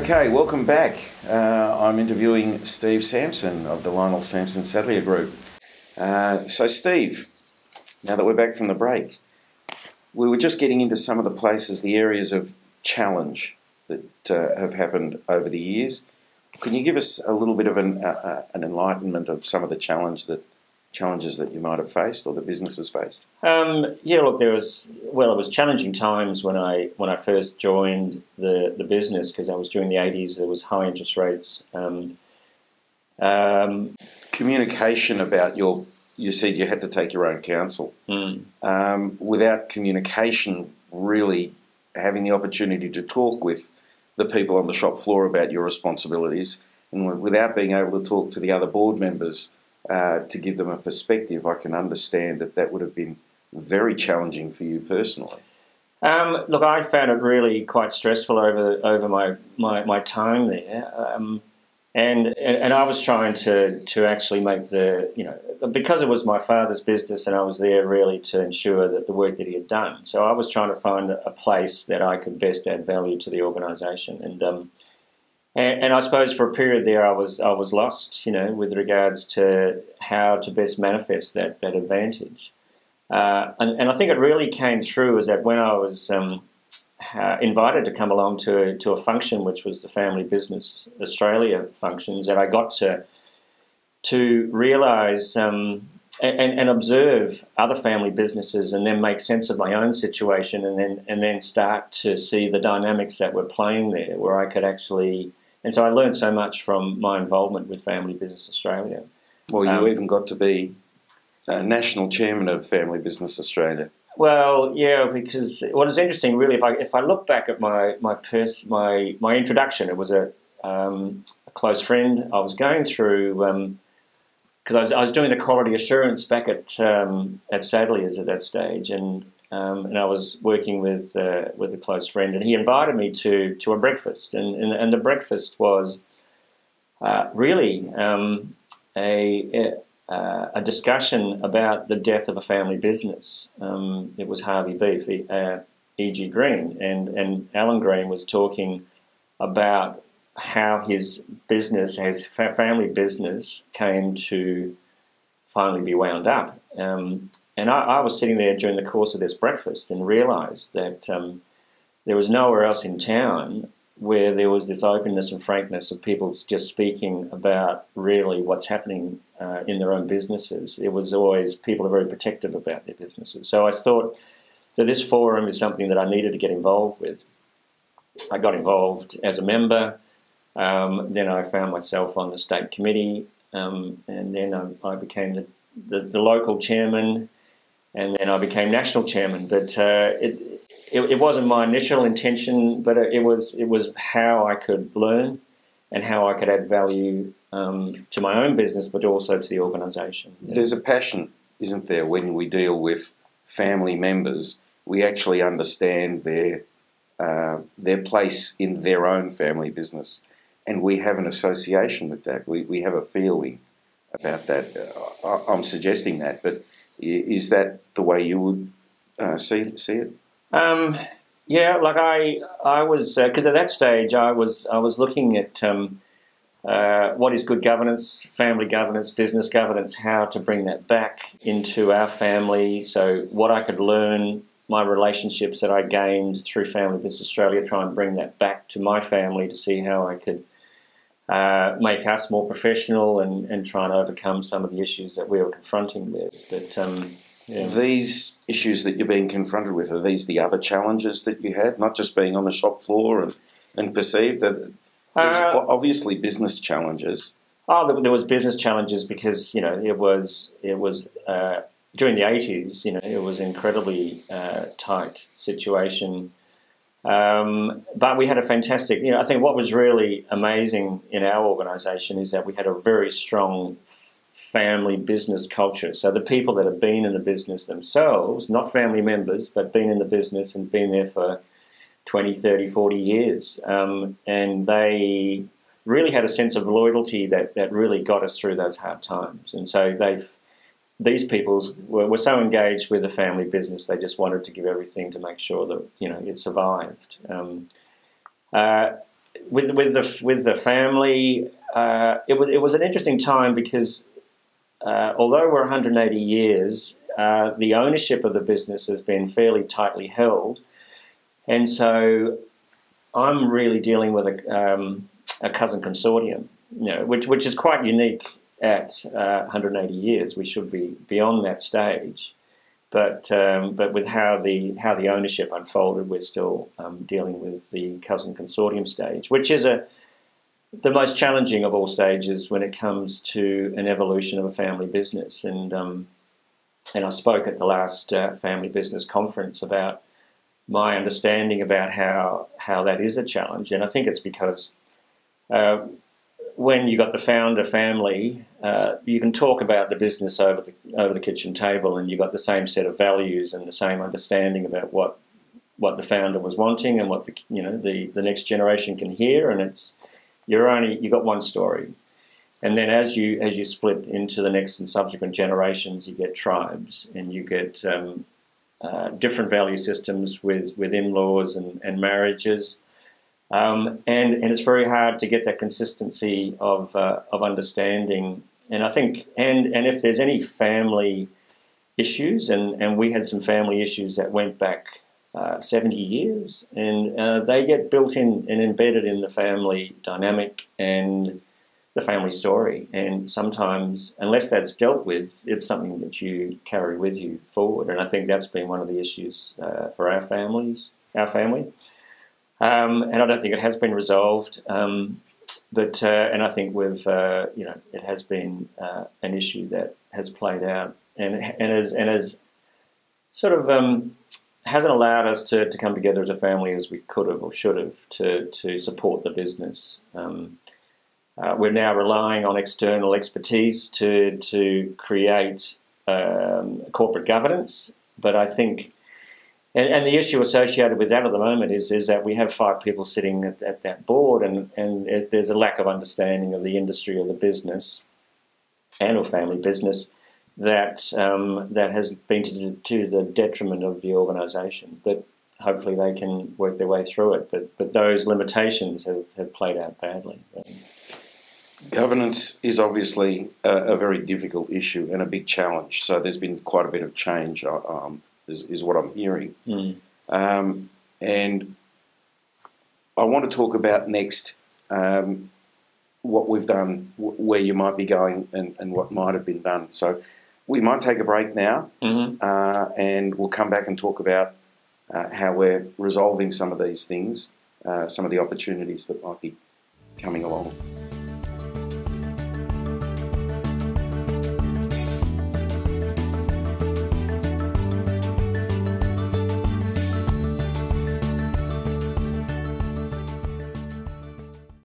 Okay, welcome back. I'm interviewing Steve Sampson of the Lionel Sampson Sadlier Group. So Steve, now that we're back from the break, we were just getting into some of the places, the areas of challenge that have happened over the years. Can you give us a little bit of an enlightenment of some of the challenges that you might have faced or the businesses faced? Yeah, look, it was challenging times when I first joined the business, because I was during the 80s. There was high interest rates. Communication about you said you had to take your own counsel. Without communication, really having the opportunity to talk with the people on the shop floor about your responsibilities, and without being able to talk to the other board members to give them a perspective, I can understand that would have been very challenging for you personally. Look, I found it really quite stressful over my time there, and I was trying to actually make because it was my father's business, and I was there really to ensure that the work that he had done. So I was trying to find a place that I could best add value to the organisation, and I suppose for a period there I was lost, with regards to how to best manifest that advantage. And I think it really came through is that when I was invited to come along to a function, which was the Family Business Australia functions, that I got to realise and observe other family businesses, and then make sense of my own situation, and then start to see the dynamics that were playing there, where I could actually. And so I learned so much from my involvement with Family Business Australia. Well, you even got to be national chairman of Family Business Australia. Well, yeah, because what is interesting, really, if I look back at my introduction, it was a close friend. I was going through because I was doing the quality assurance back at Sadlier's at that stage, and I was working with a close friend, and he invited me to a breakfast, and the breakfast was really a discussion about the death of a family business. It was Harvey Beef, E.G. Green, and Alan Green was talking about how his business, his family business, came to finally be wound up. And I was sitting there during the course of this breakfast and realised that there was nowhere else in town where there was this openness and frankness of people just speaking about really what's happening in their own businesses. It was always, people are very protective about their businesses. So I thought that this forum is something that I needed to get involved with. I got involved as a member, then I found myself on the state committee, and then I became the local chairman, and then I became national chairman. But it wasn't my initial intention, but it was how I could learn and how I could add value to my own business, but also to the organisation. There's a passion, isn't there, when we deal with family members? We actually understand their place in their own family business, and we have an association with that. We have a feeling about that. I'm suggesting that, but is that the way you would see it? Yeah, like I was, because at that stage I was looking at what is good governance, family governance, business governance, how to bring that back into our family. So what I could learn, my relationships that I gained through Family Business Australia, try and bring that back to my family to see how I could make us more professional and try and overcome some of the issues that we were confronting with. But yeah. These issues that you're being confronted with, are these the other challenges that you had, not just being on the shop floor and perceived? There's obviously business challenges. Oh, there was business challenges because, it was during the 80s, it was an incredibly tight situation. But we had a fantastic, I think what was really amazing in our organisation is that we had a very strong family business culture. So the people that have been in the business themselves, not family members, but been in the business and been there for 20, 30, 40 years. And they really had a sense of loyalty that really got us through those hard times. And so these people were so engaged with the family business, they just wanted to give everything to make sure that, it survived. with the family, it was an interesting time because although we're 180 years, the ownership of the business has been fairly tightly held, and so I'm really dealing with a cousin consortium, which is quite unique at 180 years. We should be beyond that stage, but with how the ownership unfolded, we're still dealing with the cousin consortium stage, which is the most challenging of all stages when it comes to an evolution of a family business. And I spoke at the last family business conference about my understanding about how that is a challenge, and I think it's because when you got the founder family, you can talk about the business over the kitchen table, and you got the same set of values and the same understanding about what the founder was wanting and what the next generation can hear, and you got one story. And then as you split into the next and subsequent generations, you get tribes, and you get different value systems with in-laws and marriages, and it's very hard to get that consistency of understanding. And I think and if there's any family issues, and we had some family issues that went back 70 years, and they get built in and embedded in the family dynamic and the family story. And sometimes, unless that's dealt with, it's something that you carry with you forward. And I think that's been one of the issues for our family. And I don't think it has been resolved. But I think it has been an issue that has played out and has sort of hasn't allowed us to come together as a family as we could have or should have to support the business. We're now relying on external expertise to create corporate governance, but I think, and the issue associated with that at the moment is that we have 5 people sitting at that board, and there's a lack of understanding of the industry or the business and or family business that has been to the detriment of the organisation. But hopefully they can work their way through it. But those limitations have played out badly. Governance is obviously a very difficult issue and a big challenge. So there's been quite a bit of change, is what I'm hearing. And I want to talk about next what we've done, where you might be going, and what might have been done. So we might take a break now, and we'll come back and talk about how we're resolving some of these things, some of the opportunities that might be coming along.